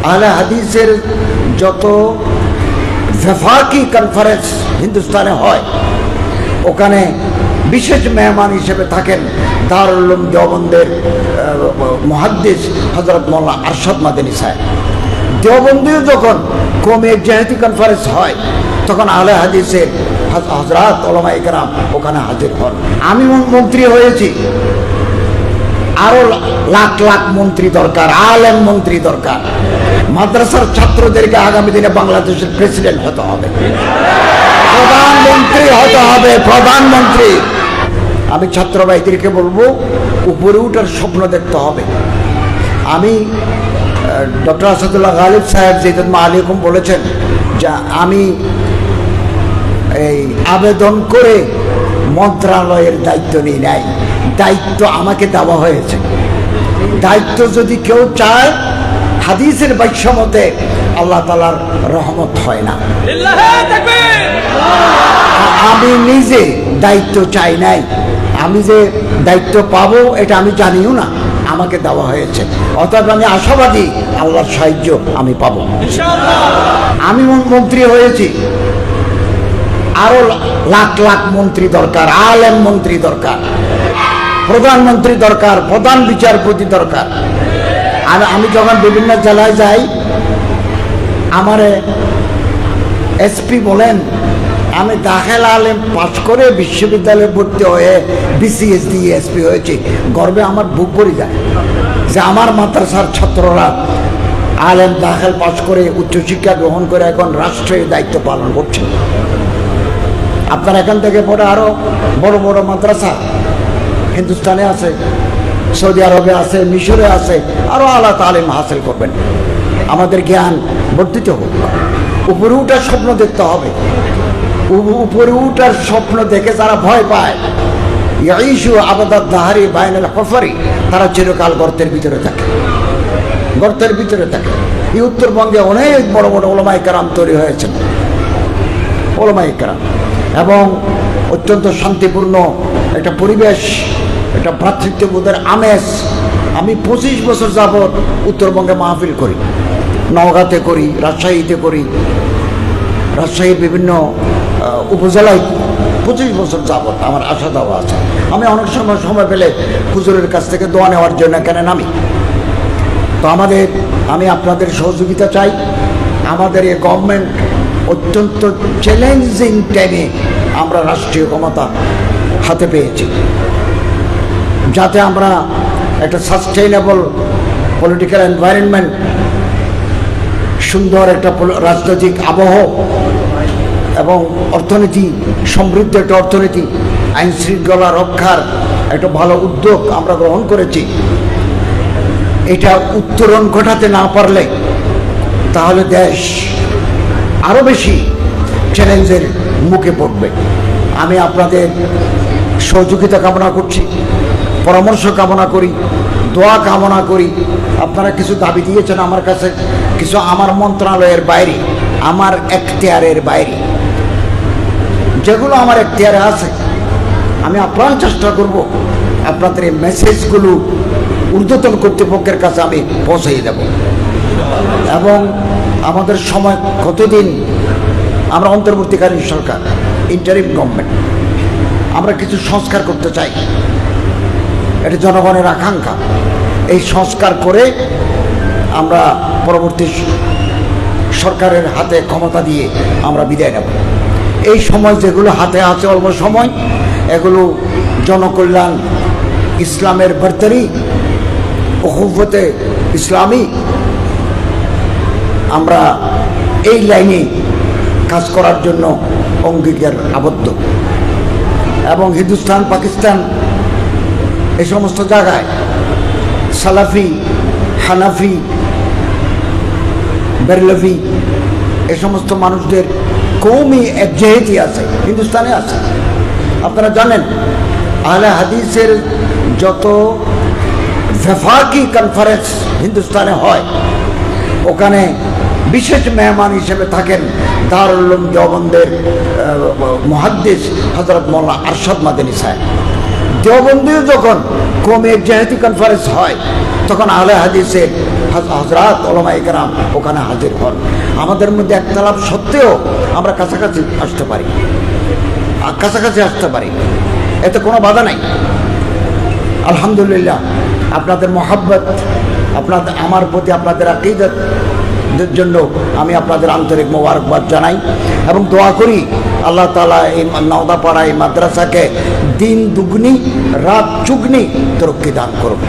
আহলে হাদিসের যত ভেফাকি কনফারেন্স হিন্দুস্তানে হয়, ওখানে বিশেষ মেহমান হিসেবে থাকেন দারুল উলুম দেওবন্দের মুহাদ্দিস হযরত মাওলানা আরশাদ মাদানী সাহেব। দেওবন্দিও যখন কওমি একজাহিতি কনফারেন্স হয়, তখন আহলে হাদিসের হযরত উলামায়ে কেরাম ওখানে হাজির হন। আমি মন্ত্রী হয়েছি, আরো লাখ লাখ মন্ত্রী দরকার, আলেম মন্ত্রী দরকার। মাদ্রাসার ছাত্রদেরকে আগামী দিনে বাংলাদেশের প্রেসিডেন্ট হতে হবে, প্রধানমন্ত্রী হতে হবে, প্রধানমন্ত্রী। আমি ছাত্র ভাইদেরকে বলবো, উপরে উঠার স্বপ্ন দেখতে হবে। আমি ডক্টর আসাদুল্লাহ গালিব সাহেব যেহেতু আলাইকুম বলেছেন যে আমি এই আবেদন করে মন্ত্রণালয়ের দায়িত্ব নিই নাই, দায়িত্ব আমাকে দেওয়া হয়েছে। দায়িত্ব যদি কেউ চায়, হাদিসের বাক্য মতে আল্লাহ তাআলার রহমত হয় না। আমি নিজে দায়িত্ব চাই নাই, আমি যে দায়িত্ব পাবো এটা আমি জানিও না, আমাকে দেওয়া হয়েছে। অতএব আমি আশাবাদী আল্লাহর সাহায্য আমি পাবো। আমি মন্ত্রী হয়েছি, আরো লাখ লাখ মন্ত্রী দরকার, আলেম মন্ত্রী দরকার, প্রধানমন্ত্রী দরকার, প্রধান বিচারপতি দরকার। আর আমি যখন বিভিন্ন জেলায় যাই, আমারে এসপি বলেন আমি দাখিল আলেম পাশ করে বিশ্ববিদ্যালয়ে ভর্তি হয়ে বিসিএস দিয়ে এসপি হয়েছি। গর্বে আমার বুক ভরে যায় যে আমার মাদ্রাসার ছাত্ররা আলেম দাখিল পাশ করে উচ্চশিক্ষা গ্রহণ করে এখন রাষ্ট্রের দায়িত্ব পালন করছে। আপনার এখান থেকে পরে আরো বড় বড় মাদ্রাসা হিন্দুস্তানে আছে, সৌদি আরবে আছে, মিশরে আছে, আরো আলা তালিম হাসিল করবেন। আমাদের জ্ঞান বর্ধিত হোক। উপরে উঠার স্বপ্ন দেখতে হবে। উপরে উঠার স্বপ্ন দেখে যারা ভয় পায়, ইয়াইশু আবাদাত দাহারি বাইনাল হুফারি, তারা চিরকাল গর্তের ভিতরে থাকে, গর্তের ভিতরে থাকে। এই উত্তরবঙ্গে অনেক বড় বড় ওলামায়ে কেরাম তৈরি হয়েছেন, ওলামায়ে কেরাম, এবং অত্যন্ত শান্তিপূর্ণ একটা পরিবেশ, একটা ভ্রাতৃত্ববোধের আমেজ। আমি 25 বছর যাবৎ উত্তরবঙ্গে মাহফিল করি, নওগাঁতে করি, রাজশাহীতে করি, রাজশাহীর বিভিন্ন উপজেলায় 25 বছর যাবৎ আমার আশা দেওয়া আছে। আমি অনেক সময় পেলে হুজুরের কাছ থেকে দোয়া নেওয়ার জন্য এখানে নামি। তো আমি আপনাদের সহযোগিতা চাই। আমাদের এই গভর্নমেন্ট অত্যন্ত চ্যালেঞ্জিং টাইমে আমরা রাষ্ট্রীয় ক্ষমতা হাতে পেয়েছি, যাতে আমরা একটা সাস্টেইনেবল পলিটিক্যাল এনভায়রনমেন্ট, সুন্দর একটা রাজনৈতিক আবহ এবং অর্থনীতি, সমৃদ্ধ একটা অর্থনীতি, আইন শৃঙ্খলা রক্ষার একটা ভালো উদ্যোগ আমরা গ্রহণ করেছি। এটা উত্তরণ ঘটাতে না পারলে তাহলে দেশ আরও বেশি চ্যালেঞ্জের মুখে পড়বে। আমি আপনাদের সহযোগিতা কামনা করছি, পরামর্শ কামনা করি, দোয়া কামনা করি। আপনারা কিছু দাবি দিয়েছেন আমার কাছে, কিছু আমার মন্ত্রণালয়ের বাইরে, আমার এখতিয়ারের বাইরে, যেগুলো আমার এখতিয়ারে আছে আমি আপ্রাণ চেষ্টা করব আপনাদের এই মেসেজগুলো ঊর্ধ্বতন কর্তৃপক্ষের কাছে আমি পৌঁছে দেব। এবং আমাদের সময় কতদিন, আমরা অন্তর্বর্তীকালীন সরকার, ইন্টারিম গভর্নমেন্ট, আমরা কিছু সংস্কার করতে চাই। এটা জনগণের আকাঙ্ক্ষা। এই সংস্কার করে আমরা পরবর্তী সরকারের হাতে ক্ষমতা দিয়ে আমরা বিদায় নেব। এই সময় যেগুলো হাতে আছে, অল্প সময়, এগুলো জনকল্যাণ, ইসলামের বর্তারি, উখুওয়াতে ইসলামী, আমরা এই লাইনে কাজ করার জন্য অঙ্গীকার আবদ্ধ। এবং হিন্দুস্তান, পাকিস্তান, এই সমস্ত জায়গায় সালাফি, হানাফি, বেরলভি, এই সমস্ত মানুষদের কওমি একজাহিতি আছে, হিন্দুস্তানে আছে। আপনারা জানেন আহলে হাদিসের যত ভেফাকি কনফারেন্স হিন্দুস্তানে হয়, ওখানে বিশেষ মেহমান হিসেবে থাকেন দারুল উলুম দেওবন্দের মুহাদ্দিস হযরত মাওলানা আরশাদ মাদানী সাহেব। দেওবন্দিও যখন কওমি একজাহিতি কনফারেন্স হয়, তখন আহলে হাদিসের হজরত ওলামায়ে কেরাম ওখানে হাজির হন। আমাদের মধ্যে একতলাপ সত্ত্বেও আমরা কাছাকাছি আসতে পারি, এতে কোনো বাধা নাই। আলহামদুলিল্লাহ, আপনাদের মহাব্বত, আমার প্রতি আপনাদের আকীদাতের জন্য আমি আপনাদের আন্তরিক মোবারকবাদ জানাই এবং দোয়া করি আল্লাহ তাআলা এই নওদাপাড়া এই মাদ্রাসাকে দিন দুগুনি রাত চুগনি তরক্কি দান করুন।